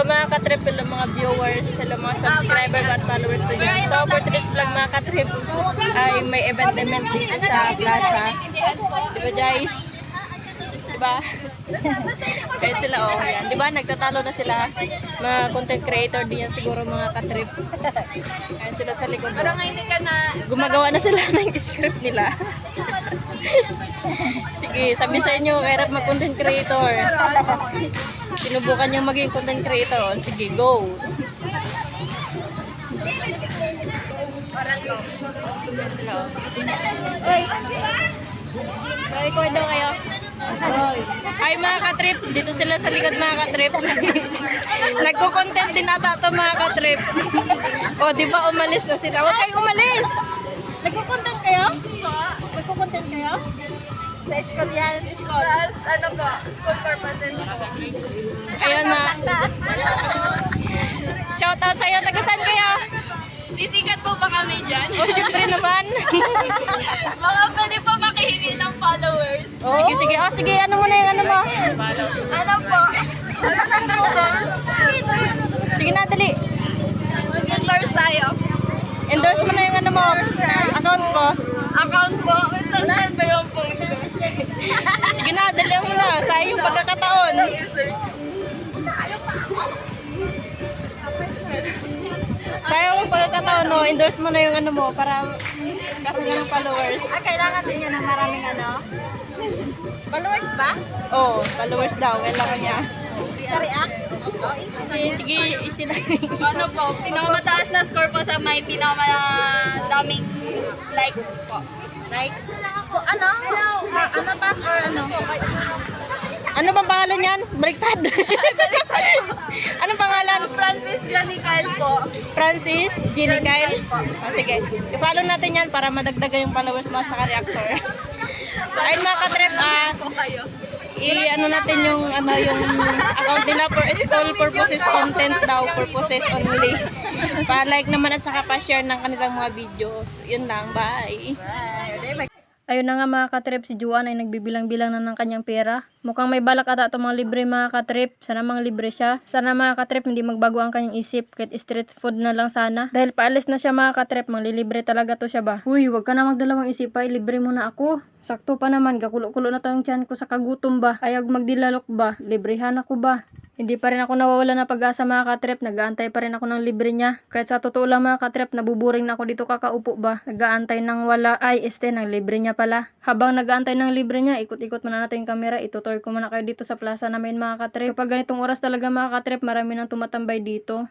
Hello mga katrip, hello mga viewers, hello mga subscribers at followers ko dyan. So for today's vlog mga katrip ay may event dito sa plaza. Diba guys? Diba? Kaya sila yan. Diba nagtatalo na sila. Mga content creator din yan siguro mga katrip. Kaya sila sa likod. Gumagawa na sila ng script nila. Sige, sabi sa inyo, kahirap mag-content creator. Sinubukan niyong maging content creator. Sige, go! Oy! Record daw kayo. Ay mga katrip, dito sila sa likod mga katrip. Nagko-content din ata ito mga katrip. O, di ba umalis na sila? Huwag kayong umalis! Nagko-content kayo? Nagko-content kayo? Sa school yan. School. Ano po? School purposes. Ayun na. Shout out sa'yo. Tagasan kayo? Sisikat po ba kami dyan? O, syempre naman. Mga pwede pa makihingi ng followers. Sige, sige. O, sige. Ano mo na yung ano mo? Ano po? Sige na, dali. Mag-endorse tayo. Endorse mo na yung ano mo. Account ko. Account po. Saan ba yung po? Sige na, dali mo na. Sa yung pagkakataon. Kaya mo pagkakataon, no? Endorse mo na yung ano mo para karoon ng followers. Kailangan din niya ng maraming ano? Followers ba? Oo, followers daw. Kailangan niya. Sa React? Sige, easy lang. Ano po? Pinakamataas na score po sa may pinakamadaming likes po. Likes? Ano? Ano ba? Or ano? Ano bang pangalan yan? Baliktad. Anong pangalan? Francis Johnny Kyle po. Francis Ginny Kyle. Oh, sige. I-follow natin yan para madagdagan yung followers mo sa reactor. Ayun mga katrep, i-ano natin yung account nila for school purposes, content daw, purposes only. Pa-like naman at saka pa-share ng kanilang mga videos. Yun lang, bye. Ayun na nga mga katrip, si Juan ay nagbibilang-bilang na ng kanyang pera. Mukhang may balak ata itong mga libre mga katrip. Sana mga libre siya. Sana mga katrip hindi magbago ang kanyang isip. Kahit street food na lang sana. Dahil paalis na siya mga katrip, manglilibre talaga to siya ba? Uy, wag ka na magdalawang isip pa, libre mo na ako. Sakto pa naman, kakulo-kulo na tayong tiyan ko sa kagutom ba? Ayag magdilalok ba? Librehan ako ba? Hindi pa rin ako nawawala na pag-asa mga katrip. Nag-aantay pa rin ako ng libre niya. Kahit sa totoo lang mga katrip, nabuburing na ako dito kakaupo ba? Nag-aantay ng wala. Ay, ng libre niya pala. Habang nag-aantay ng libre niya, ikot-ikot muna natin yung camera. Itutour ko muna kayo dito sa plaza namin mga katrip. Kapag ganitong oras talaga mga katrip, marami nang tumatambay dito.